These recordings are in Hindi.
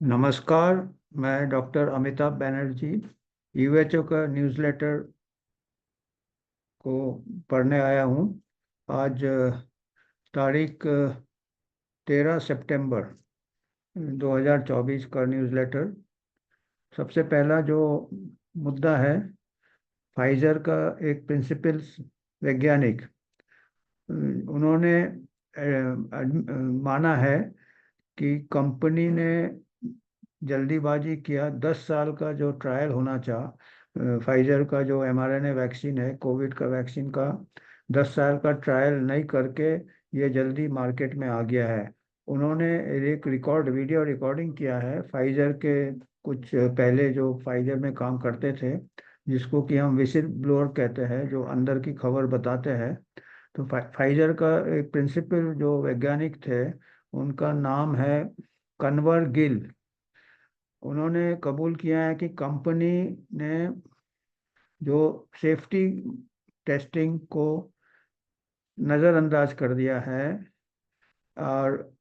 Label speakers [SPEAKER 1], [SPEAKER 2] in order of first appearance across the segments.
[SPEAKER 1] नमस्कार। मैं डॉक्टर अमिताभ बनर्जी यूएचओ का न्यूज़लेटर को पढ़ने आया हूँ। आज तारीख 13 सितंबर 2024 का न्यूज़लेटर। सबसे पहला जो मुद्दा है, फाइजर का एक प्रिंसिपल वैज्ञानिक, उन्होंने माना है कि कंपनी ने जल्दीबाजी किया। 10 साल का जो ट्रायल होना फाइजर का जो एमआरएनए वैक्सीन है, कोविड का वैक्सीन का 10 साल का ट्रायल नहीं करके ये जल्दी मार्केट में आ गया है। उन्होंने एक वीडियो रिकॉर्डिंग किया है फाइजर के। कुछ पहले जो फाइजर में काम करते थे, जिसको कि हम विसिल ब्लोअर कहते हैं, जो अंदर की खबर बताते हैं। तो फाइजर का एक प्रिंसिपल जो वैज्ञानिक थे, उनका नाम है कन्वर गिल। उन्होंने कबूल किया है कि कंपनी ने जो सेफ्टी टेस्टिंग को नज़रअंदाज कर दिया है, और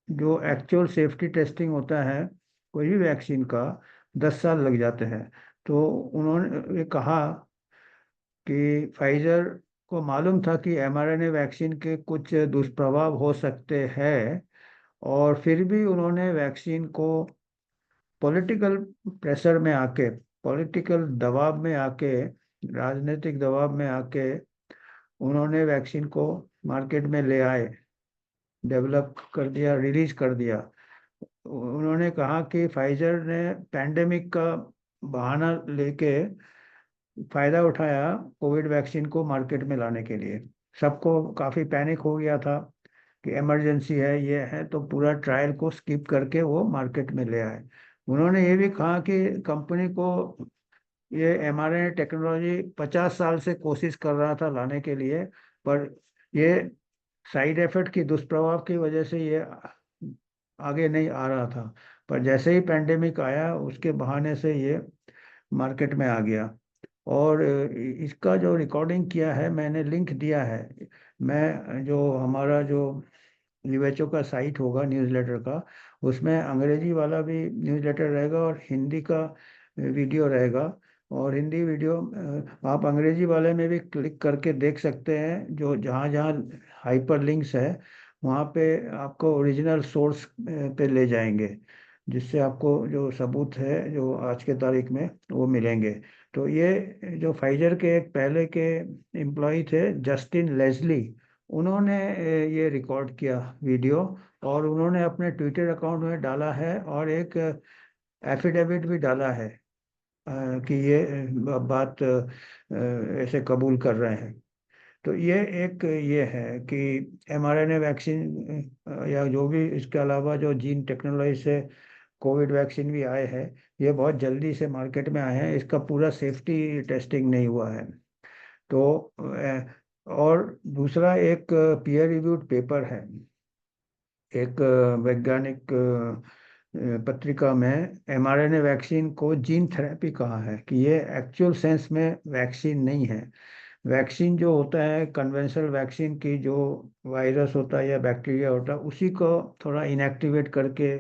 [SPEAKER 1] जो एक्चुअल सेफ्टी टेस्टिंग होता है कोई भी वैक्सीन का, 10 साल लग जाते हैं। तो उन्होंने ये कहा कि फाइजर को मालूम था कि एमआरएनए वैक्सीन के कुछ दुष्प्रभाव हो सकते हैं, और फिर भी उन्होंने वैक्सीन को पॉलिटिकल प्रेशर में आके, पॉलिटिकल दबाव में आके, राजनीतिक दबाव में आके उन्होंने वैक्सीन को मार्केट में ले आए, डेवलप कर दिया, रिलीज कर दिया। उन्होंने कहा कि फाइजर ने पैंडेमिक का बहाना लेके फायदा उठाया कोविड वैक्सीन को मार्केट में लाने के लिए। सबको काफी पैनिक हो गया था कि इमरजेंसी है, ये है, तो पूरा ट्रायल को स्किप करके वो मार्केट में ले आए। उन्होंने ये भी कहा कि कंपनी को ये एमआरएनए टेक्नोलॉजी 50 साल से कोशिश कर रहा था लाने के लिए, पर ये साइड इफेक्ट की दुष्प्रभाव की वजह से ये आगे नहीं आ रहा था। पर जैसे ही पेंडेमिक आया, उसके बहाने से ये मार्केट में आ गया। और इसका जो रिकॉर्डिंग किया है, मैंने लिंक दिया है। मैं जो हमारा जो यूएचओ का साइट होगा न्यूज़लेटर का, उसमें अंग्रेजी वाला भी न्यूज़लेटर रहेगा और हिंदी का वीडियो रहेगा। और हिंदी वीडियो आप अंग्रेजी वाले में भी क्लिक करके देख सकते हैं। जो जहाँ जहाँ हाइपर लिंक्स है, वहाँ पे आपको ओरिजिनल सोर्स पे ले जाएंगे, जिससे आपको जो सबूत है जो आज के तारीख में वो मिलेंगे। तो ये जो फाइजर के एक पहले के एम्प्लॉय थे, जस्टिन लेजली, उन्होंने ये रिकॉर्ड किया वीडियो, और उन्होंने अपने ट्विटर अकाउंट में डाला है, और एक एफिडेविट भी डाला है कि ये बात ऐसे कबूल कर रहे हैं। तो ये है कि एमआरएनए वैक्सीन या जो भी इसके अलावा जो जीन टेक्नोलॉजी से कोविड वैक्सीन भी आए हैं, ये बहुत जल्दी से मार्केट में आए हैं। इसका पूरा सेफ्टी टेस्टिंग नहीं हुआ है। तो और दूसरा एक पीयर रिव्यूड पेपर है, एक वैज्ञानिक पत्रिका में एमआरएनए वैक्सीन को जीन थेरेपी कहा है, कि ये एक्चुअल सेंस में वैक्सीन नहीं है। वैक्सीन जो होता है कन्वेंशनल वैक्सीन की, जो वायरस होता है या बैक्टीरिया होता है, उसी को थोड़ा इनएक्टिवेट करके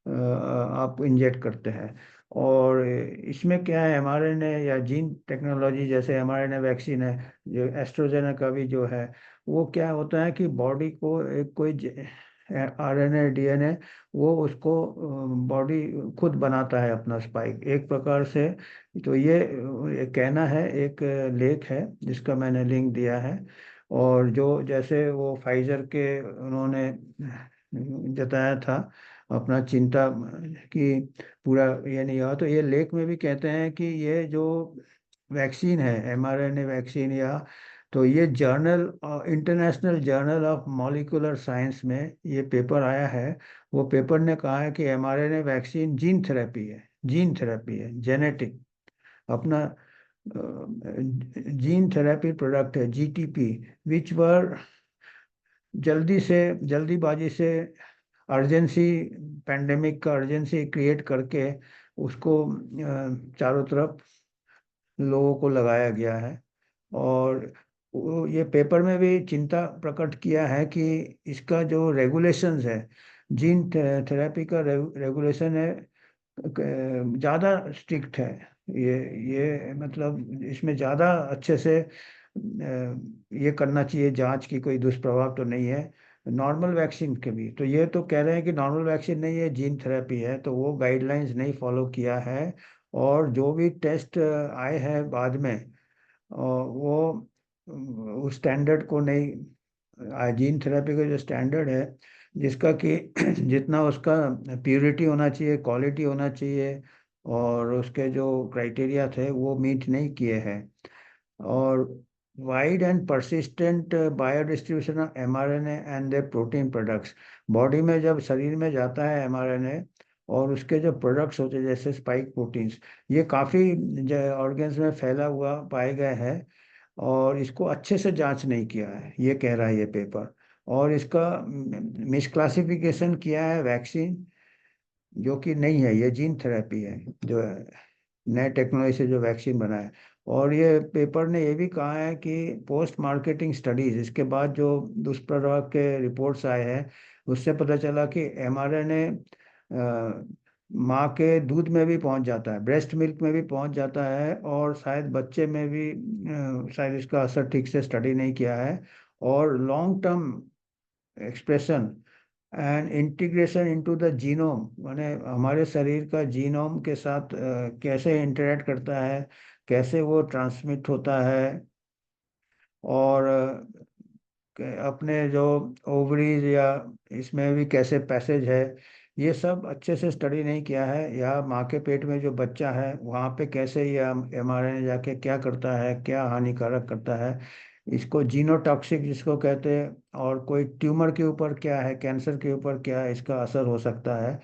[SPEAKER 1] आप इंजेक्ट करते हैं। और इसमें क्या है, एमआरएनए या जीन टेक्नोलॉजी जैसे एमआरएनए वैक्सीन है, जो एस्ट्रोजेनेका भी जो है, वो क्या होता है कि बॉडी को एक कोई आरएनए डीएनए, वो उसको बॉडी खुद बनाता है अपना स्पाइक एक प्रकार से। तो ये कहना है, एक लेख है जिसका मैंने लिंक दिया है। और जो जैसे वो फाइजर के उन्होंने जताया था अपना चिंता कि पूरा ये नहीं हुआ, तो ये लेख में भी कहते हैं कि ये जो वैक्सीन है एमआरएनए वैक्सीन, या तो ये journal, international journal of molecular science में ये पेपर आया है। वो पेपर ने कहा है कि एमआरएनए वैक्सीन जीन थेरेपी है, जीन थेरेपी है, जेनेटिक, अपना जीन थेरेपी प्रोडक्ट है, जीटीपी, विच वर जल्दीबाजी से अर्जेंसी, पेंडेमिक का अर्जेंसी क्रिएट करके उसको चारों तरफ लोगों को लगाया गया है। और ये पेपर में भी चिंता प्रकट किया है कि इसका जो रेगुलेशंस है, जीन थेरेपी का रेगुलेशन है, ज़्यादा स्ट्रिक्ट है। ये मतलब इसमें ज़्यादा अच्छे से ये करना चाहिए, जांच की कोई दुष्प्रभाव तो नहीं है। नॉर्मल वैक्सीन के भी तो ये तो कह रहे हैं कि नॉर्मल वैक्सीन नहीं है, जीन थेरेपी है, तो वो गाइडलाइंस नहीं फॉलो किया है। और जो भी टेस्ट आए हैं बाद में, वो उस स्टैंडर्ड को नहीं, जीन थेरेपी का जो स्टैंडर्ड है जिसका कि जितना उसका प्योरिटी होना चाहिए, क्वालिटी होना चाहिए, और उसके जो क्राइटेरिया थे वो मीट नहीं किए हैं। और wide and persistent biodistribution of mRNA and the protein products, body में जब शरीर में जाता है एमआरएनए और उसके जो प्रोडक्ट्स होते हैं जैसे स्पाइक प्रोटीन्स, ये काफ़ी ऑर्गन्स में फैला हुआ पाए गए हैं। और इसको अच्छे से जांच नहीं किया है, ये कह रहा है ये पेपर। और इसका मिसक्लासिफिकेशन किया है वैक्सीन, जो कि नहीं है, ये जीन थेरेपी है जो नए टेक्नोलॉजी से जो वैक्सीन बना है। और ये पेपर ने ये भी कहा है कि पोस्ट मार्केटिंग स्टडीज, इसके बाद जो दुष्प्रभाव के रिपोर्ट्स आए हैं उससे पता चला कि एमआरएनए माँ के दूध में भी पहुंच जाता है, ब्रेस्ट मिल्क में भी पहुंच जाता है, और शायद बच्चे में भी शायद इसका असर ठीक से स्टडी नहीं किया है। और long term expression and integration into the genome, माने हमारे शरीर का जीनोम के साथ कैसे इंटरेक्ट करता है, कैसे वो ट्रांसमिट होता है, और अपने जो ओवरीज या इसमें भी कैसे पैसेज है, ये सब अच्छे से स्टडी नहीं किया है। या माँ के पेट में जो बच्चा है वहाँ पे कैसे ये एमआरएनए जाके क्या करता है, क्या हानिकारक करता है, इसको जीनोटॉक्सिक जिसको कहते हैं, और कोई ट्यूमर के ऊपर क्या है, कैंसर के ऊपर क्या है, इसका असर हो सकता है।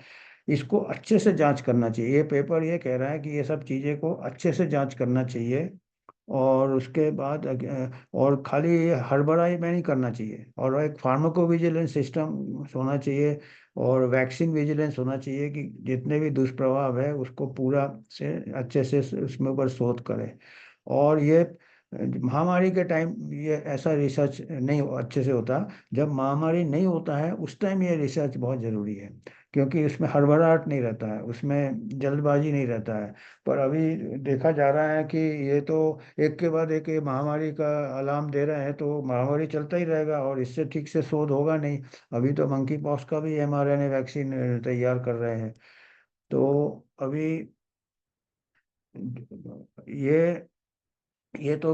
[SPEAKER 1] इसको अच्छे से जांच करना चाहिए, ये पेपर ये कह रहा है कि ये सब चीज़ें को अच्छे से जांच करना चाहिए। और उसके बाद और खाली ये हड़बड़ाई में नहीं करना चाहिए, और एक फार्माको विजिलेंस सिस्टम होना चाहिए, और वैक्सीन विजिलेंस होना चाहिए कि जितने भी दुष्प्रभाव है उसको पूरा से अच्छे से उसमें ऊपर शोध करें। और ये महामारी के टाइम ये ऐसा रिसर्च नहीं अच्छे से होता, जब महामारी नहीं होता है उस टाइम ये रिसर्च बहुत ज़रूरी है, क्योंकि उसमें हड़बड़ाहट नहीं रहता है, उसमें जल्दबाजी नहीं रहता है। पर अभी देखा जा रहा है कि ये तो एक के बाद एक ये महामारी का अलार्म दे रहे हैं, तो महामारी चलता ही रहेगा और इससे ठीक से शोध होगा नहीं। अभी तो मंकी पॉक्स का भी एमआरएनए वैक्सीन तैयार कर रहे हैं। तो अभी ये ये तो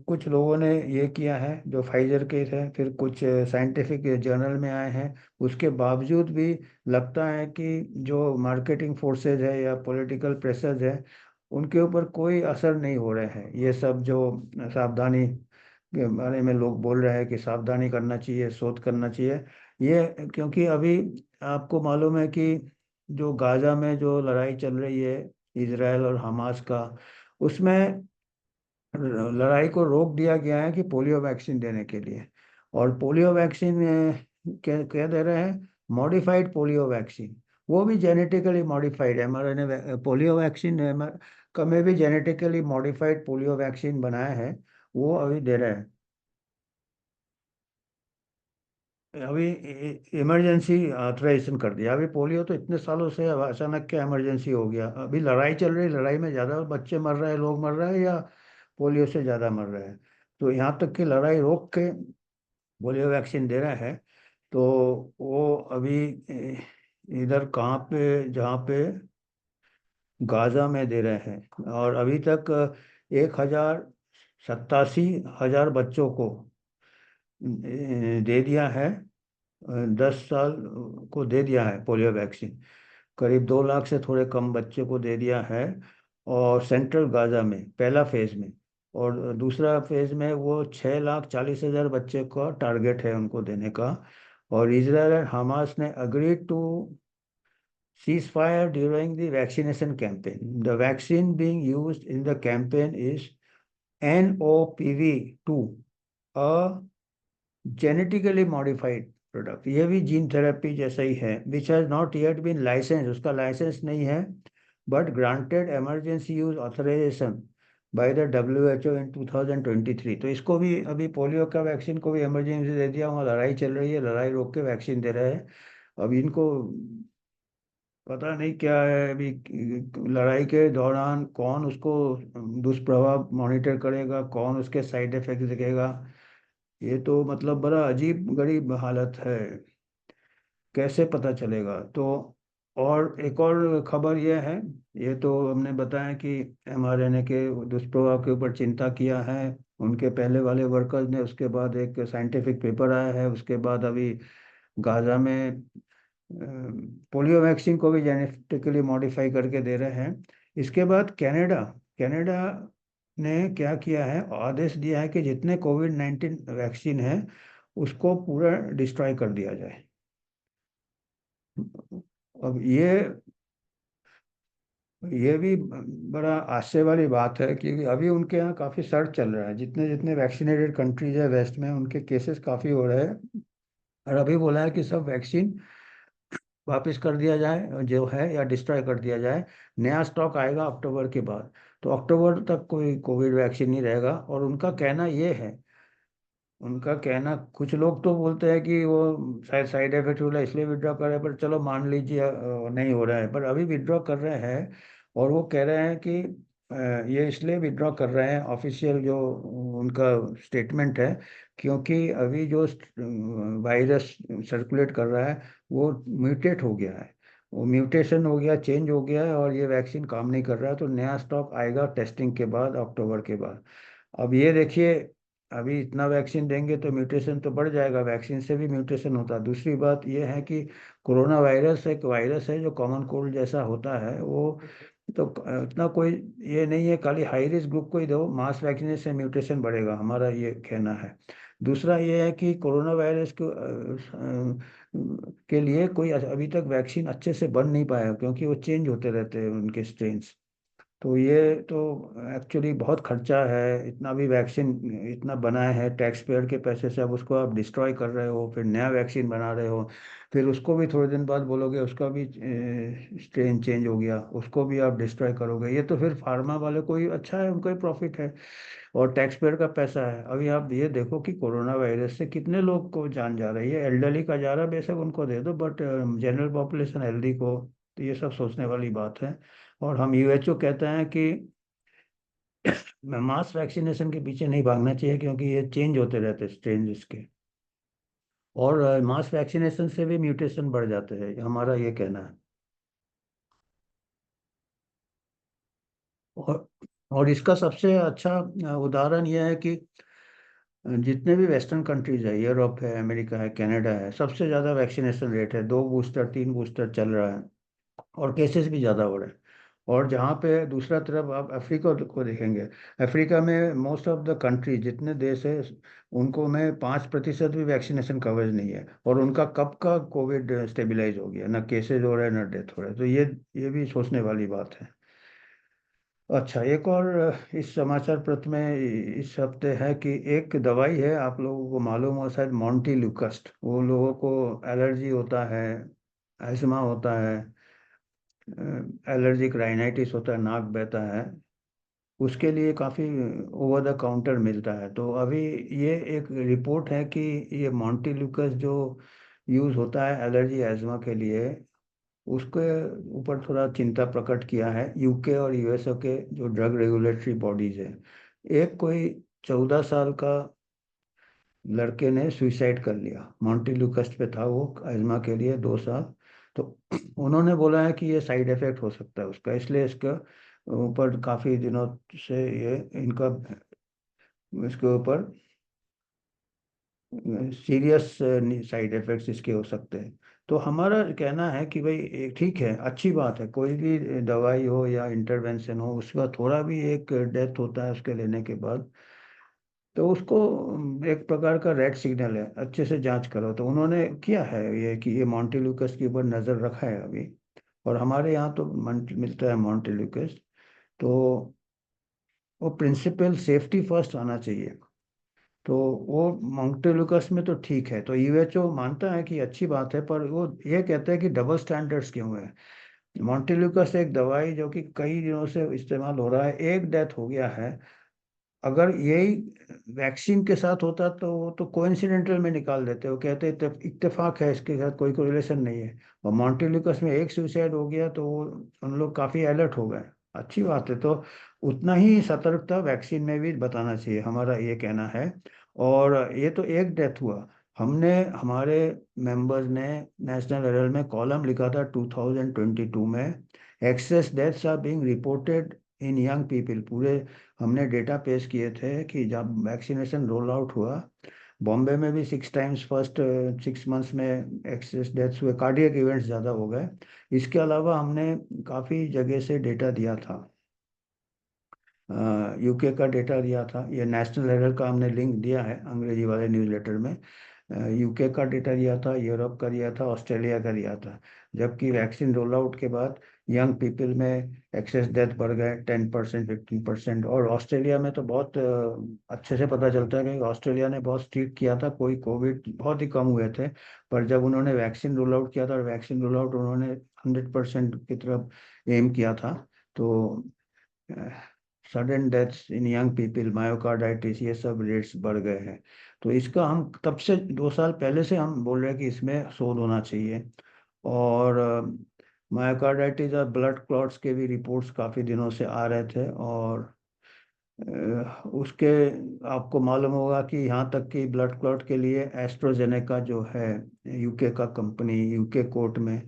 [SPEAKER 1] कुछ लोगों ने ये किया है जो फाइजर के थे, फिर कुछ साइंटिफिक जर्नल में आए हैं। उसके बावजूद भी लगता है कि जो मार्केटिंग फोर्सेज है या पॉलिटिकल प्रेशर्स है उनके ऊपर कोई असर नहीं हो रहे हैं। ये सब जो सावधानी के बारे में लोग बोल रहे हैं कि सावधानी करना चाहिए, शोध करना चाहिए, ये क्योंकि अभी आपको मालूम है कि जो गाजा में जो लड़ाई चल रही है इसराइल और हमास का, उसमें लड़ाई को रोक दिया गया है कि पोलियो वैक्सीन देने के लिए। और पोलियो वैक्सीन क्या क्या दे रहे हैं, मॉडिफाइड पोलियो वैक्सीन, वो भी जेनेटिकली मॉडिफाइड है। हमारे पोलियो वैक्सीन का में भी जेनेटिकली मॉडिफाइड पोलियो वैक्सीन बनाया है, वो अभी दे रहे हैं। अभी इमरजेंसी ऑथराइजेशन कर दिया। अभी पोलियो तो इतने सालों से, अब अचानक क्या इमरजेंसी हो गया? अभी लड़ाई चल रही, लड़ाई में ज़्यादा बच्चे मर रहे हैं, लोग मर रहे हैं, या पोलियो से ज़्यादा मर रहे हैं? तो यहाँ तक कि लड़ाई रोक के पोलियो वैक्सीन दे रहे हैं। तो वो अभी इधर कहाँ पे, जहाँ पे गाजा में दे रहे हैं। और अभी तक 1,87,000 बच्चों को दे दिया है, 10 साल को दे दिया है पोलियो वैक्सीन। करीब 2 लाख से थोड़े कम बच्चे को दे दिया है। और सेंट्रल गाजा में पहला फेज में, और दूसरा फेज में वो 6,40,000 बच्चे का टारगेट है उनको देने का। और इजराइल एंड हमास ने agreed to cease fire during the vaccination campaign. The vaccine being used in the campaign is NOPV2, a genetically modified product. ये भी जीन थेरेपी जैसा ही है, which has not yet been license, उसका लाइसेंस नहीं है, but granted emergency use authorisation by the WHO in 2023। तो इसको भी अभी पोलियो का वैक्सीन को भी इमरजेंसी दे दिया, वहाँ लड़ाई चल रही है, लड़ाई रोक के वैक्सीन दे रहे हैं। अब इनको पता नहीं क्या है अभी, लड़ाई के दौरान कौन उसको दुष्प्रभाव मॉनिटर करेगा, कौन उसके साइड इफेक्ट देखेगा। ये तो मतलब बड़ा अजीब गरीब हालत है, कैसे पता चलेगा। तो और एक और खबर यह है, ये तो हमने बताया कि mRNA के दुष्प्रभाव के ऊपर चिंता किया है उनके पहले वाले वर्कर्स ने, उसके बाद एक साइंटिफिक पेपर आया है, उसके बाद अभी गाजा में पोलियो वैक्सीन को भी जेनेटिकली मॉडिफाई करके दे रहे हैं। इसके बाद कनाडा, कनाडा ने क्या किया है, आदेश दिया है कि जितने कोविड-19 वैक्सीन है उसको पूरा डिस्ट्रॉय कर दिया जाए। अब ये भी बड़ा आश्चर्य वाली बात है कि अभी उनके यहाँ काफ़ी सर्च चल रहा है, जितने जितने वैक्सीनेटेड कंट्रीज है वेस्ट में, उनके केसेस काफ़ी हो रहे हैं। और अभी बोला है कि सब वैक्सीन वापस कर दिया जाए जो है, या डिस्ट्रॉय कर दिया जाए। नया स्टॉक आएगा अक्टूबर के बाद, तो अक्टूबर तक कोई कोविड वैक्सीन नहीं रहेगा। और उनका कहना ये है, उनका कहना, कुछ लोग तो बोलते हैं कि वो शायद साइड इफेक्ट हो रहा है इसलिए विड्रॉ कर रहे हैं, पर चलो मान लीजिए नहीं हो रहा है, पर अभी विड्रॉ कर रहे हैं। और वो कह रहे हैं कि ये इसलिए विड्रॉ कर रहे हैं, ऑफिशियल जो उनका स्टेटमेंट है, क्योंकि अभी जो वायरस सर्कुलेट कर रहा है वो म्यूटेट हो गया है, वो म्यूटेशन हो गया, चेंज हो गया है, और ये वैक्सीन काम नहीं कर रहा है। तो नया स्टॉक आएगा टेस्टिंग के बाद, अक्टूबर के बाद। अब ये देखिए, अभी इतना वैक्सीन देंगे तो म्यूटेशन तो बढ़ जाएगा, वैक्सीन से भी म्यूटेशन होता है। दूसरी बात ये है कि कोरोना वायरस एक वायरस है जो कॉमन कोल्ड जैसा होता है, वो तो इतना कोई ये नहीं है, खाली हाई रिस्क ग्रुप को ही दो, मास वैक्सीनेशन से म्यूटेशन बढ़ेगा, हमारा ये कहना है। दूसरा ये है कि कोरोना वायरस के लिए कोई अभी तक वैक्सीन अच्छे से बन नहीं पाया, क्योंकि वो चेंज होते रहते हैं उनके स्ट्रेन्स। तो ये तो एक्चुअली बहुत खर्चा है, इतना भी वैक्सीन इतना बनाए हैं टैक्स पेयर के पैसे से, अब उसको आप डिस्ट्रॉय कर रहे हो, फिर नया वैक्सीन बना रहे हो, फिर उसको भी थोड़े दिन बाद बोलोगे उसका भी स्ट्रेन चेंज हो गया, उसको भी आप डिस्ट्रॉय करोगे। ये तो फिर फार्मा वाले को ही अच्छा है, उनका ही प्रॉफिट है, और टैक्स पेयर का पैसा है। अभी आप ये देखो कि कोरोना वायरस से कितने लोग को जान जा रही है, एल्डरली का जा रहा है, बेशक उनको दे दो, बट जनरल पॉपुलेशन हेल्दी को, तो ये सब सोचने वाली बात है। और हम यूएचओ कहते हैं कि मास वैक्सीनेशन के पीछे नहीं भागना चाहिए, क्योंकि ये चेंज होते रहते हैं स्ट्रेन इसके, और मास वैक्सीनेशन से भी म्यूटेशन बढ़ जाते हैं, हमारा ये कहना है। और और इसका सबसे अच्छा उदाहरण यह है कि जितने भी वेस्टर्न कंट्रीज है, यूरोप है, अमेरिका है, कनाडा है, सबसे ज़्यादा वैक्सीनेशन रेट है, 2 बूस्टर 3 बूस्टर चल रहा है, और केसेस भी ज़्यादा हो रहे हैं। और जहाँ पे दूसरा तरफ आप अफ्रीका को देखेंगे, अफ्रीका में मोस्ट ऑफ द कंट्री जितने देश है, उनको में 5% भी वैक्सीनेशन कवरेज नहीं है, और उनका कब का कोविड स्टेबलाइज हो गया, ना केसेज हो रहे हैं ना डेथ हो रहा है। तो ये भी सोचने वाली बात है। अच्छा, एक और इस समाचार पत्र में इस हफ्ते है कि एक दवाई है, आप लोगों को मालूम हो शायद, मॉन्टिल्यूकस्ट, वो लोगों को एलर्जी होता है, अस्थमा होता है, एलर्जिक राइनाइटिस होता है, नाक बहता है, उसके लिए काफ़ी ओवर द काउंटर मिलता है। तो अभी ये एक रिपोर्ट है कि ये मॉन्टिल्यूकस जो यूज़ होता है एलर्जी एजमा के लिए, उसके ऊपर थोड़ा चिंता प्रकट किया है यूके और यूएसए के जो ड्रग रेगुलेटरी बॉडीज है। एक कोई 14 साल का लड़के ने सुइसाइड कर लिया, मॉन्टिल्यूकस पे था वो एजमा के लिए 2 साल। तो उन्होंने बोला है कि ये साइड इफेक्ट हो सकता है उसका, इसलिए इसका ऊपर काफ़ी दिनों से ये इनका इसके ऊपर सीरियस साइड इफेक्ट्स इसके हो सकते हैं। तो हमारा कहना है कि भाई ठीक है, अच्छी बात है, कोई भी दवाई हो या इंटरवेंशन हो, उसका थोड़ा भी एक डेथ होता है उसके लेने के बाद, तो उसको एक प्रकार का रेड सिग्नल है, अच्छे से जांच करो। तो उन्होंने किया है ये कि ये मॉन्टिल्यूकस के ऊपर नज़र रखा है अभी, और हमारे यहाँ तो मिलता है मॉन्टिल्यूकस। तो वो प्रिंसिपल सेफ्टी फर्स्ट आना चाहिए, तो वो मॉन्टेलुकस में तो ठीक है, तो यूएचओ मानता है कि अच्छी बात है, पर वो ये कहता है कि डबल स्टैंडर्ड्स क्यों है। मॉन्टेलुकस एक दवाई जो कि कई दिनों से इस्तेमाल हो रहा है, एक डेथ हो गया है, अगर यही वैक्सीन के साथ होता तो वो तो कोइंसिडेंटल में निकाल देते, वो कहते इत्तेफाक है, इसके साथ कोई कोरिलेशन नहीं है। और मॉन्टेल्यूकस में एक सुसाइड हो गया तो उन लोग काफी अलर्ट हो गए। अच्छी बात है, तो उतना ही सतर्कता वैक्सीन में भी बताना चाहिए, हमारा ये कहना है। और ये तो एक डेथ हुआ। हमने हमारे मेंबर्स ने नेशनल हेराल्ड में कॉलम लिखा था 2022 में, excess deaths are being reported in young people. पूरे हमने डेटा पेश किए थे कि जब वैक्सीनेशन रोल आउट हुआ, बॉम्बे में भी 6 टाइम्स फर्स्ट 6 मंथ्स में एक्सेस डेथ्स हुए, कार्डियक इवेंट्स ज़्यादा हो गए। इसके अलावा हमने काफ़ी जगह से डेटा दिया था, यूके का डेटा दिया था, ये नेशनल हेराल्ड का हमने लिंक दिया है अंग्रेजी वाले न्यूज़लेटर में। यूके का डेटा दिया था, यूरोप का दिया था, ऑस्ट्रेलिया का दिया था। जबकि वैक्सीन रोल आउट के बाद यंग पीपल में एक्सेस डेथ बढ़ गए 10% 15%। और ऑस्ट्रेलिया में तो बहुत अच्छे से पता चलता है कि ऑस्ट्रेलिया ने बहुत स्ट्रिक्ट किया था, कोई कोविड बहुत ही कम हुए थे। पर जब उन्होंने वैक्सीन रोल आउट किया था, और वैक्सीन रोल आउट उन्होंने 100% की तरफ एम किया था, तो sudden deaths in young people, myocarditis, ये सब रेट्स बढ़ गए हैं। तो इसका हम तब से 2 साल पहले से हम बोल रहे हैं कि इसमें शोध होना चाहिए। और मायोकार्डाइटिस और ब्लड क्लॉट्स के भी रिपोर्ट्स काफ़ी दिनों से आ रहे थे। और उसके आपको मालूम होगा कि यहाँ तक कि ब्लड क्लॉट के लिए एस्ट्रोजेनेका जो है, यूके का कंपनी, यूके कोर्ट में,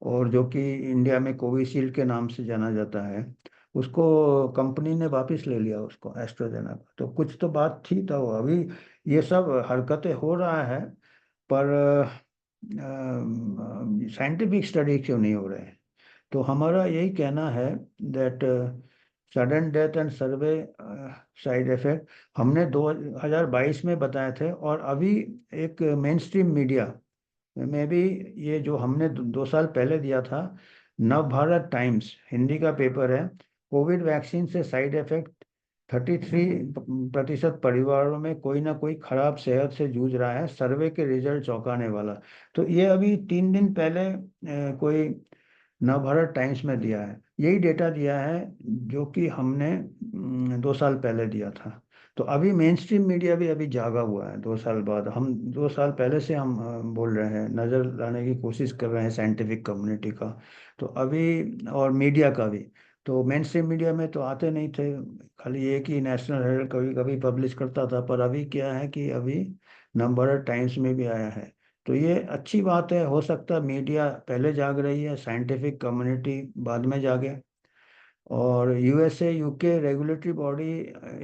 [SPEAKER 1] और जो कि इंडिया में कोविशील्ड के नाम से जाना जाता है, उसको कंपनी ने वापस ले लिया, उसको एस्ट्रोजेनेका। तो कुछ तो बात थी, तो अभी ये सब हरकतें हो रहा है, पर साइंटिफिक स्टडी क्यों नहीं हो रहे हैं? तो हमारा यही कहना है that sudden death and survey side effect हमने 2022 में बताए थे। और अभी एक मेन स्ट्रीम मीडिया में भी, ये जो हमने 2 साल पहले दिया था, नव भारत टाइम्स हिंदी का पेपर है, कोविड वैक्सीन से साइड इफेक्ट 33% परिवारों में कोई ना कोई खराब सेहत से जूझ रहा है, सर्वे के रिजल्ट चौंकाने वाला। तो ये अभी 3 दिन पहले कोई नवभारत टाइम्स में दिया है, यही डेटा दिया है जो कि हमने 2 साल पहले दिया था। तो अभी मेन स्ट्रीम मीडिया भी अभी जागा हुआ है 2 साल बाद। हम 2 साल पहले से हम बोल रहे हैं, नज़र लाने की कोशिश कर रहे हैं साइंटिफिक कम्युनिटी का। तो अभी और मीडिया का भी, तो मेन स्ट्रीम मीडिया में तो आते नहीं थे, खाली ये कि नेशनल हेराल्ड कभी कभी पब्लिश करता था। पर अभी क्या है कि अभी नवभारत टाइम्स में भी आया है। तो ये अच्छी बात है, हो सकता है मीडिया पहले जाग रही है, साइंटिफिक कम्युनिटी बाद में जागे। और यूएसए यूके रेगुलेटरी बॉडी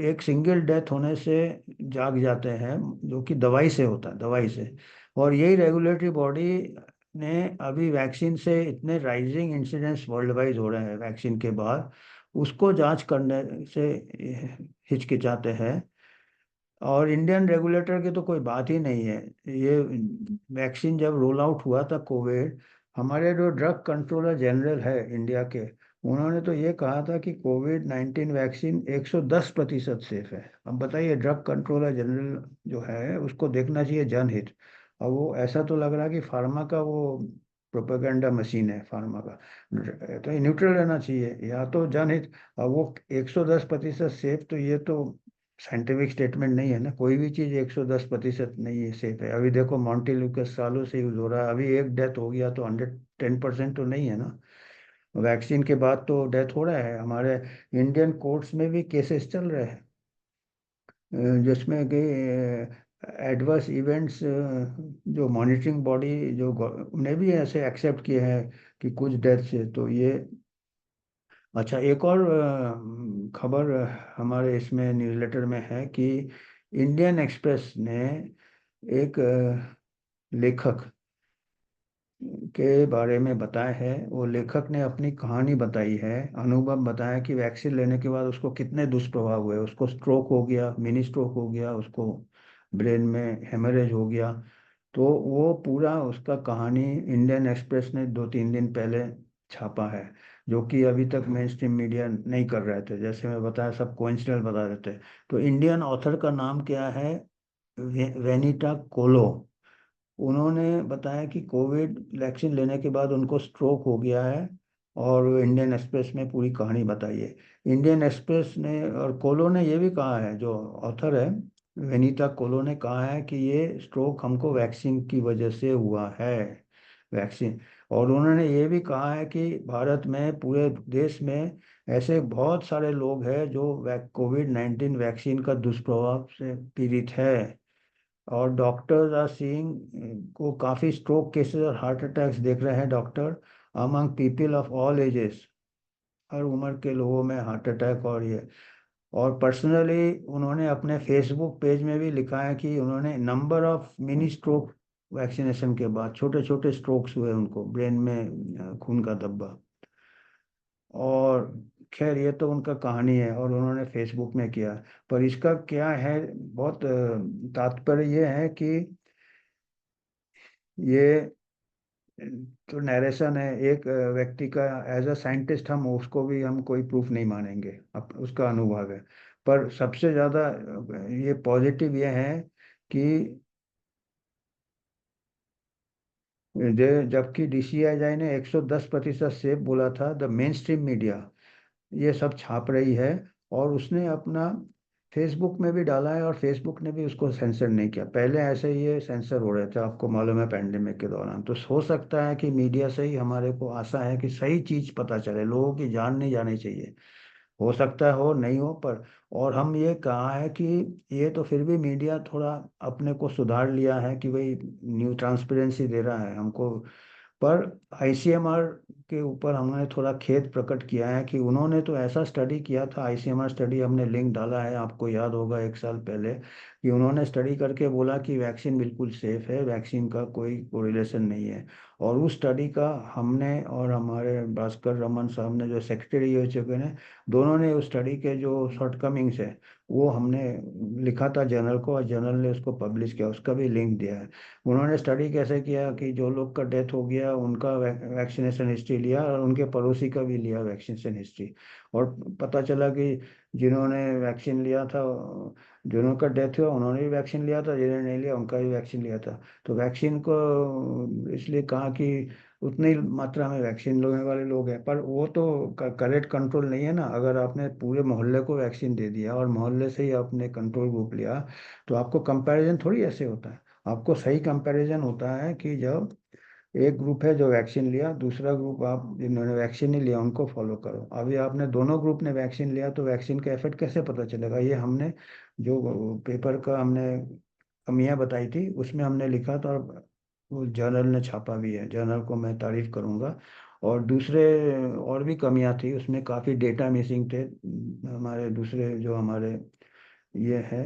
[SPEAKER 1] एक सिंगल डेथ होने से जाग जाते हैं, जो कि दवाई से होता है, दवाई से। और यही रेगुलेटरी बॉडी ने अभी वैक्सीन से इतने राइजिंग इंसिडेंट्स वर्ल्ड वाइड हो रहे हैं वैक्सीन के बाद, उसको जांच करने से हिचकिचाते हैं। और इंडियन रेगुलेटर की तो कोई बात ही नहीं है। ये वैक्सीन जब रोल आउट हुआ था कोविड, हमारे जो ड्रग कंट्रोलर जनरल है इंडिया के, उन्होंने तो ये कहा था कि कोविड 19 वैक्सीन 110% सेफ है। अब बताइए, ड्रग कंट्रोलर जनरल जो है उसको देखना चाहिए जनहित, और वो ऐसा तो लग रहा है कि फार्मा का वो प्रोपेगेंडा मशीन है फार्मा का। तो ये न्यूट्रल रहना चाहिए, या तो जनहित। और वो 110% सेफ, तो ये तो साइंटिफिक स्टेटमेंट नहीं है ना, कोई भी चीज़ 110% नहीं है सेफ है। अभी देखो मॉन्टेल्यूकस सालों से यूज हो रहा है, अभी एक डेथ हो गया तो 110% तो नहीं है ना। वैक्सीन के बाद तो डेथ हो रहा है, हमारे इंडियन कोर्ट्स में भी केसेस चल रहे हैं जिसमें कि एडवर्स इवेंट्स, जो मॉनिटरिंग बॉडी जो उन्हें भी ऐसे एक्सेप्ट किए हैं कि कुछ डेथ है। तो ये अच्छा, एक और खबर हमारे इसमें न्यूज़लेटर में है कि इंडियन एक्सप्रेस ने एक लेखक के बारे में बताया है। वो लेखक ने अपनी कहानी बताई है, अनुभव बताया कि वैक्सीन लेने के बाद उसको कितने दुष्प्रभाव हुए। उसको स्ट्रोक हो गया, मिनी स्ट्रोक हो गया, उसको ब्रेन में हेमरेज हो गया। तो वो पूरा उसका कहानी इंडियन एक्सप्रेस ने 2-3 दिन पहले छापा है, जो कि अभी तक मेन स्ट्रीम मीडिया नहीं कर रहे थे। जैसे मैं बताया, सब कोइंसिडेंटल बता देते। तो इंडियन ऑथर का नाम क्या है? वेनिटा कोलो। उन्होंने बताया कि कोविड वैक्सीन लेने के बाद उनको स्ट्रोक हो गया है, और इंडियन एक्सप्रेस में पूरी कहानी बताई है। इंडियन एक्सप्रेस ने और कोलो ने ये भी कहा है, जो ऑथर है विनीता कोलो ने कहा है कि ये स्ट्रोक हमको वैक्सीन की वजह से हुआ है, वैक्सीन। और उन्होंने ये भी कहा है कि भारत में, पूरे देश में ऐसे बहुत सारे लोग हैं जो कोविड 19 वैक्सीन का दुष्प्रभाव से पीड़ित है। और डॉक्टर्स आर सीइंग को काफ़ी स्ट्रोक केसेस और हार्ट अटैक्स देख रहे हैं doctor, among people of all ages. हर उम्र के लोगों में हार्ट अटैक और ये। और पर्सनली उन्होंने अपने फेसबुक पेज में भी लिखा है कि उन्होंने number of mini stroke, vaccination के बाद छोटे छोटे स्ट्रोक्स हुए उनको ब्रेन में, खून का धब्बा। और खैर ये तो उनका कहानी है और उन्होंने फेसबुक में किया। पर इसका क्या है, बहुत तात्पर्य ये है कि ये तो नरेशन है एक व्यक्ति का। एज अ साइंटिस्ट हम उसको भी, हम कोई प्रूफ नहीं मानेंगे, अब उसका अनुभव है। पर सबसे ज़्यादा ये पॉजिटिव ये है कि जबकि डीसीआई ने 110% सेफ बोला था, द मेन स्ट्रीम मीडिया ये सब छाप रही है। और उसने अपना फेसबुक में भी डाला है और फेसबुक ने भी उसको सेंसर नहीं किया। पहले ऐसे ये सेंसर हो रहे थे, आपको मालूम है, पैंडेमिक के दौरान। तो हो सकता है कि मीडिया से ही हमारे को आशा है कि सही चीज़ पता चले, लोगों की जान नहीं जानी चाहिए। हो सकता है हो नहीं हो, पर और हम ये कहा है कि ये तो फिर भी मीडिया थोड़ा अपने को सुधार लिया है कि भाई न्यू ट्रांसपेरेंसी दे रहा है हमको। पर आईसीएमआर के ऊपर हमने थोड़ा खेद प्रकट किया है कि उन्होंने तो ऐसा स्टडी किया था, आईसीएमआर स्टडी हमने लिंक डाला है, आपको याद होगा 1 साल पहले, कि उन्होंने स्टडी करके बोला कि वैक्सीन बिल्कुल सेफ है, वैक्सीन का कोई कोरिलेशन नहीं है। और उस स्टडी का हमने और हमारे भास्कर रमन साहब ने, जो सेक्रेटरी हो चुके हैं, दोनों ने उस स्टडी के जो शॉर्टकमिंग्स है वो हमने लिखा था जर्नल को, और जर्नल ने उसको पब्लिश किया, उसका भी लिंक दिया है। उन्होंने स्टडी कैसे किया कि जो लोग का डेथ हो गया उनका वैक्सीनेशन हिस्ट्री लिया और उनके पड़ोसी का भी लिया वैक्सीनेशन हिस्ट्री। और पता चला कि जिन्होंने वैक्सीन लिया था, जिन्हों का डेथ हुआ उन्होंने भी वैक्सीन लिया था, जिन्होंने नहीं लिया उनका भी वैक्सीन लिया था। तो वैक्सीन को इसलिए कहा कि उतनी ही मात्रा में वैक्सीन लेने वाले लोग हैं, पर वो तो करेक्ट कंट्रोल नहीं है ना। अगर आपने पूरे मोहल्ले को वैक्सीन दे दिया और मोहल्ले से ही आपने कंट्रोल ग्रुप लिया, तो आपको कंपैरिजन थोड़ी ऐसे होता है। आपको सही कंपैरिजन होता है कि जब एक ग्रुप है जो वैक्सीन लिया, दूसरा ग्रुप आप जिन्होंने वैक्सीन नहीं लिया उनको फॉलो करो। अभी आपने दोनों ग्रुप ने वैक्सीन लिया तो वैक्सीन का इफेक्ट कैसे पता चलेगा? ये हमने जो पेपर का हमने कमियां बताई थी उसमें हमने लिखा था, और वो जर्नल ने छापा भी है, जर्नल को मैं तारीफ करूंगा। और दूसरे और भी कमियां थी उसमें, काफ़ी डेटा मिसिंग थे। हमारे दूसरे जो हमारे ये है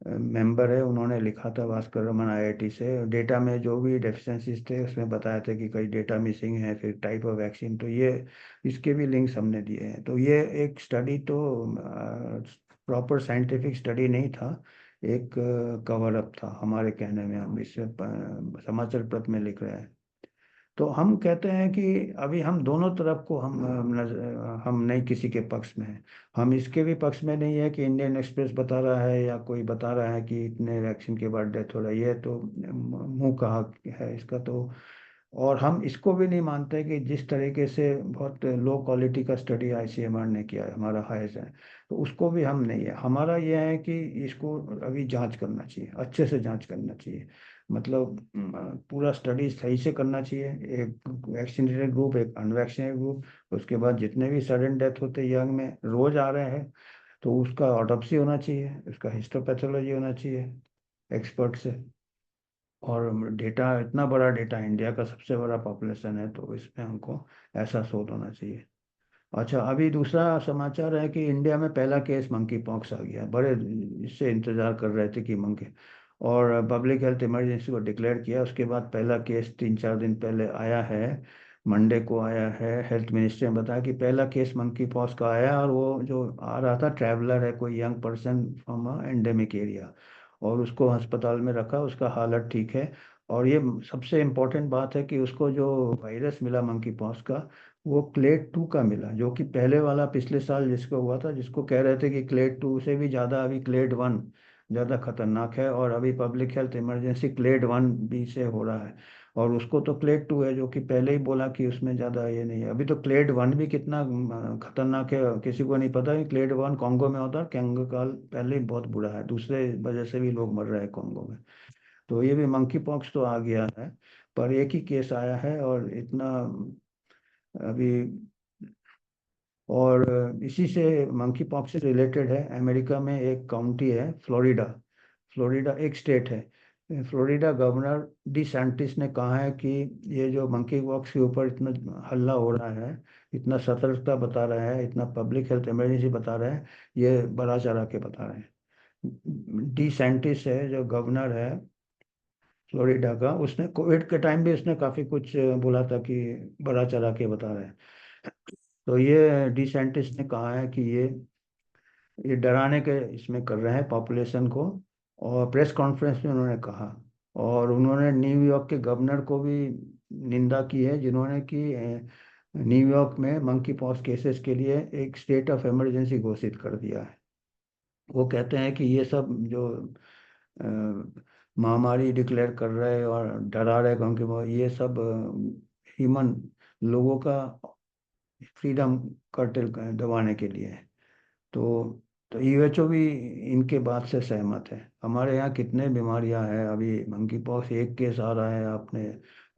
[SPEAKER 1] मेंबर है, उन्होंने लिखा था, भास्कर रमन आईआईटी से, डेटा में जो भी डेफिशिएंसीज थे उसमें बताया था कि कई डेटा मिसिंग है, फिर टाइप ऑफ वैक्सीन। तो ये इसके भी लिंक्स हमने दिए हैं। तो ये एक स्टडी तो प्रॉपर साइंटिफिक स्टडी नहीं था, एक कवर अप था हमारे कहने में, हम इससे समाचार पत्र में लिख रहे हैं। तो हम कहते हैं कि अभी हम दोनों तरफ को हम नहीं किसी के पक्ष में हैं। हम इसके भी पक्ष में नहीं है कि इंडियन एक्सप्रेस बता रहा है या कोई बता रहा है कि इतने वैक्सीन के बाद डेथ हो रही है, तो मुंह कहा है इसका तो। और हम इसको भी नहीं मानते कि जिस तरीके से बहुत लो क्वालिटी का स्टडी आईसीएमआर ने किया है, हमारा हाइज है, तो उसको भी हम नहीं है। हमारा यह है कि इसको अभी जांच करना चाहिए, अच्छे से जांच करना चाहिए। मतलब पूरा स्टडी सही से करना चाहिए, एक वैक्सीनेटेड ग्रुप, एक अनवैक्सीनेटेड ग्रुप। उसके बाद जितने भी सडन डेथ होते यंग में रोज आ रहे हैं, तो उसका ऑटोप्सी होना चाहिए, उसका हिस्टोपैथोलॉजी होना चाहिए एक्सपर्ट से। और डेटा, इतना बड़ा डेटा, इंडिया का सबसे बड़ा पॉपुलेशन है, तो इसमें हमको ऐसा शोध होना चाहिए। अच्छा, अभी दूसरा समाचार है कि इंडिया में पहला केस मंकी पॉक्स आ गया। बड़े इससे इंतजार कर रहे थे कि मंकी, और पब्लिक हेल्थ इमरजेंसी को डिक्लेयर किया। उसके बाद पहला केस 3-4 दिन पहले आया है, मंडे को आया है। हेल्थ मिनिस्ट्री ने बताया कि पहला केस मंकी पॉक्स का आया, और वो जो आ रहा था ट्रैवलर है, कोई young person from endemic area, और उसको अस्पताल में रखा, उसका हालत ठीक है। और ये सबसे इम्पोर्टेंट बात है कि उसको जो वायरस मिला मंकी पॉक्स का, वो क्लेड 2 का मिला, जो कि पहले वाला पिछले साल जिसको हुआ था, जिसको कह रहे थे कि क्लेड 2 से भी ज़्यादा अभी क्लेड 1 ज़्यादा खतरनाक है, और अभी पब्लिक हेल्थ इमरजेंसी क्लेड 1 भी से हो रहा है। और उसको तो क्लेड 2 है, जो कि पहले ही बोला कि उसमें ज़्यादा ये नहीं है। अभी तो क्लेड 1 भी कितना खतरनाक है, किसी को नहीं पता है। क्लेड 1 कॉन्गो में होता है, कॉन्गो काल पहले ही बहुत बुरा है, दूसरे वजह से भी लोग मर रहे हैं कॉन्गो में। तो ये भी मंकी पॉक्स तो आ गया है, पर एक ही केस आया है और इतना अभी। और इसी से मंकी पॉक्स से रिलेटेड है, अमेरिका में एक काउंटी है फ्लोरिडा। फ्लोरिडा एक स्टेट है। फ्लोरिडा गवर्नर डी सैंटिस ने कहा है कि ये जो मंकी पॉक्स के ऊपर इतना हल्ला हो रहा है, इतना सतर्कता बता रहा है, इतना पब्लिक हेल्थ इमरजेंसी बता रहा है, ये बढ़ा चढ़ा के बता रहे हैं। डी सैंटिस है जो गवर्नर है फ्लोरिडा का, उसने कोविड के टाइम भी उसने काफी कुछ बोला था कि बढ़ा चढ़ा के बता रहे हैं। तो ये डी सैंटिस ने कहा है कि ये डराने के इसमें कर रहे हैं पॉपुलेशन को। और प्रेस कॉन्फ्रेंस में उन्होंने कहा, और उन्होंने न्यूयॉर्क के गवर्नर को भी निंदा की है, जिन्होंने कि न्यूयॉर्क में मंकी पॉक्स केसेस के लिए एक स्टेट ऑफ इमरजेंसी घोषित कर दिया है। वो कहते हैं कि ये सब जो महामारी डिक्लेयर कर रहे हैं और डरा रहे क्योंकि वो ये सब ह्यूमन लोगों का फ्रीडम कर्टेल दबाने के लिए है। तो तो यूएचओ भी इनके बात से सहमत है। हमारे यहाँ कितने बीमारियां हैं, अभी मंकी पॉक्स एक केस आ रहा है, आपने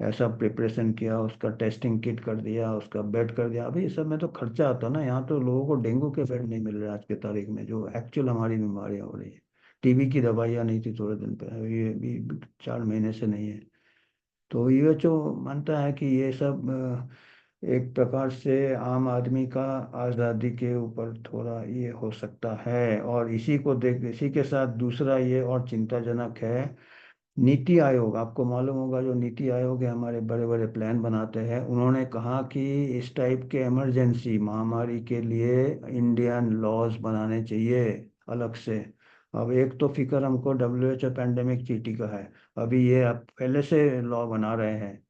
[SPEAKER 1] ऐसा प्रिपरेशन किया, उसका टेस्टिंग किट कर दिया, उसका बेड कर दिया। अभी इस सब में तो खर्चा आता है ना। यहाँ तो लोगों को डेंगू के बेड नहीं मिल रहे आज के तारीख में, जो एक्चुअल हमारी बीमारियां हो रही है। टीबी की दवाइयाँ नहीं थी थोड़े दिन पहले, ये भी 4 महीने से नहीं है। तो यूएचओ मानता है कि ये सब एक प्रकार से आम आदमी का आज़ादी के ऊपर थोड़ा ये हो सकता है। और इसी को देख, इसी के साथ दूसरा ये और चिंताजनक है, नीति आयोग। आपको मालूम होगा जो नीति आयोग है, हमारे बड़े बड़े प्लान बनाते हैं, उन्होंने कहा कि इस टाइप के इमरजेंसी महामारी के लिए इंडियन लॉज बनाने चाहिए अलग से। अब एक तो फिक्र हमको WHO पैंडेमिक चीटी का है, अभी ये अब पहले से लॉ बना रहे हैं,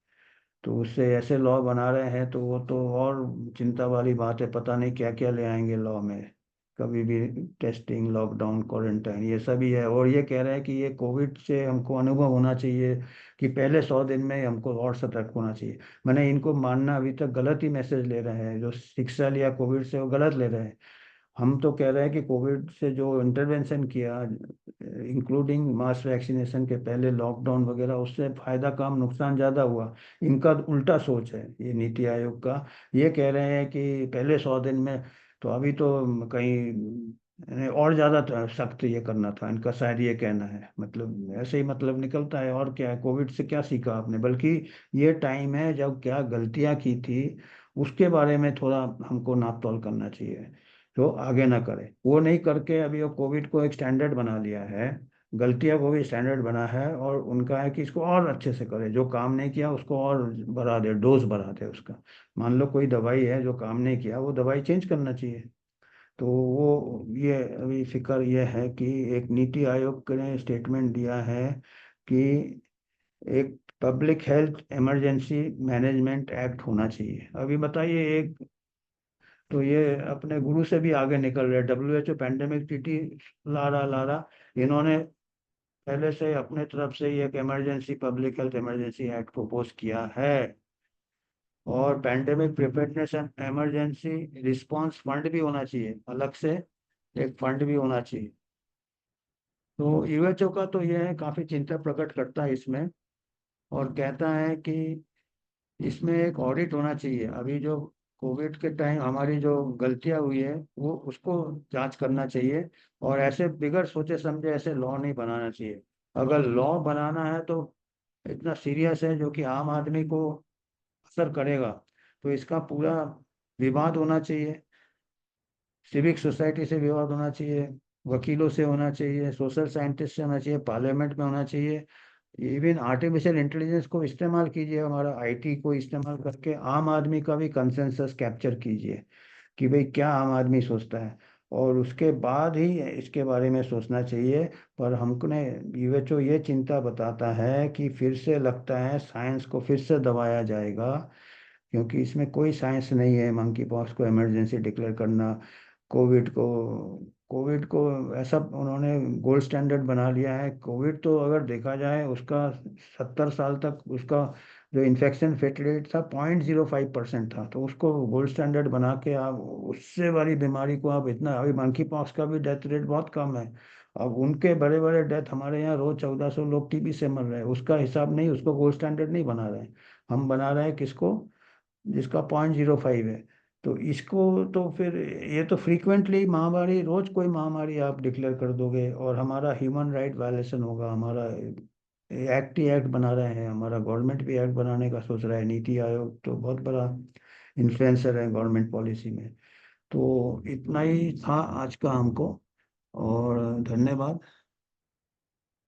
[SPEAKER 1] तो उससे ऐसे लॉ बना रहे हैं तो वो तो और चिंता वाली बात है। पता नहीं क्या क्या ले आएंगे लॉ में, कभी भी टेस्टिंग, लॉकडाउन, क्वारंटाइन, ये सभी है। और ये कह रहे हैं कि ये कोविड से हमको अनुभव होना चाहिए कि पहले 100 दिन में हमको और सतर्क होना चाहिए। मैंने इनको मानना अभी तक गलत ही मैसेज ले रहे हैं, जो शिक्षा लिया कोविड से वो गलत ले रहे हैं। हम तो कह रहे हैं कि कोविड से जो इंटरवेंशन किया, इंक्लूडिंग मास वैक्सीनेशन के पहले लॉकडाउन वगैरह, उससे फायदा कम नुकसान ज़्यादा हुआ। इनका उल्टा सोच है ये नीति आयोग का। ये कह रहे हैं कि पहले 100 दिन में, तो अभी तो कहीं और ज़्यादा सख्त ये करना था इनका, शायद ये कहना है। मतलब ऐसे ही मतलब निकलता है, और क्या है, कोविड से क्या सीखा आपने? बल्कि ये टाइम है जब क्या गलतियां की थी उसके बारे में थोड़ा हमको नाप तोल करना चाहिए, तो आगे ना करे। वो नहीं करके अभी वो कोविड को एक स्टैंडर्ड बना लिया है, गलतियां को भी स्टैंडर्ड बना है, और उनका है कि इसको और अच्छे से करे, जो काम नहीं किया उसको और बढ़ा दे, डोज बढ़ा दे उसका। मान लो कोई दवाई है जो काम नहीं किया, वो दवाई चेंज करना चाहिए। तो वो ये अभी फिक्र ये है कि एक नीति आयोग ने स्टेटमेंट दिया है कि एक public health emergency management act होना चाहिए। अभी बताइए, एक तो ये अपने गुरु से भी आगे निकल रहे, WHO पैंडेमिक ट्रीटी ला रहा। इन्होंने पहले से अपने तरफ से ही एक emergency, public health emergency act propose किया है। और pandemic preparedness and emergency response fund भी होना चाहिए अलग से, एक फंड भी होना चाहिए। तो यूएचओ का तो यह है, काफी चिंता प्रकट करता है इसमें, और कहता है कि इसमें एक ऑडिट होना चाहिए। अभी जो कोविड के टाइम हमारी जो गलतियां हुई है वो उसको जांच करना चाहिए, और ऐसे बिगड़ सोचे समझे ऐसे लॉ नहीं बनाना चाहिए। अगर लॉ बनाना है तो इतना सीरियस है जो कि आम आदमी को असर करेगा, तो इसका पूरा विवाद होना चाहिए, सिविक सोसाइटी से विवाद होना चाहिए, वकीलों से होना चाहिए, सोशल साइंटिस्ट से होना चाहिए, पार्लियामेंट में होना चाहिए। इवन आर्टिफिशियल इंटेलिजेंस को इस्तेमाल कीजिए, हमारा आईटी को इस्तेमाल करके आम आदमी का भी कंसेंसस कैप्चर कीजिए कि भाई क्या आम आदमी सोचता है, और उसके बाद ही इसके बारे में सोचना चाहिए। पर हमको ने यूएचओ ये चिंता बताता है कि फिर से लगता है साइंस को फिर से दबाया जाएगा, क्योंकि इसमें कोई साइंस नहीं है। मंकी पॉक्स को इमरजेंसी डिक्लेयर करना, कोविड को कोविड को ऐसा उन्होंने गोल्ड स्टैंडर्ड बना लिया है। कोविड तो अगर देखा जाए उसका 70 साल तक उसका जो इन्फेक्शन फेट रेट था 0.05% था, तो उसको गोल्ड स्टैंडर्ड बना के आप उससे वाली बीमारी को आप इतना, अभी मंकी पॉक्स का भी डेथ रेट बहुत कम है। अब उनके बड़े बड़े डेथ, हमारे यहाँ रोज 1400 लोग टीबी से मर रहे हैं, उसका हिसाब नहीं, उसको गोल्ड स्टैंडर्ड नहीं बना रहे हैं। हम बना रहे हैं किसको, जिसका 0.05 है। तो इसको तो फिर ये तो फ्रीक्वेंटली महामारी, रोज कोई महामारी आप डिक्लेयर कर दोगे और हमारा ह्यूमन राइट वायलेशन होगा। हमारा एक्ट ही एक्ट बना रहे हैं, हमारा गवर्नमेंट भी एक्ट बनाने का सोच रहा है। नीति आयोग तो बहुत बड़ा इन्फ्लुएंसर है गवर्नमेंट पॉलिसी में। तो इतना ही था आज का हमको, और धन्यवाद।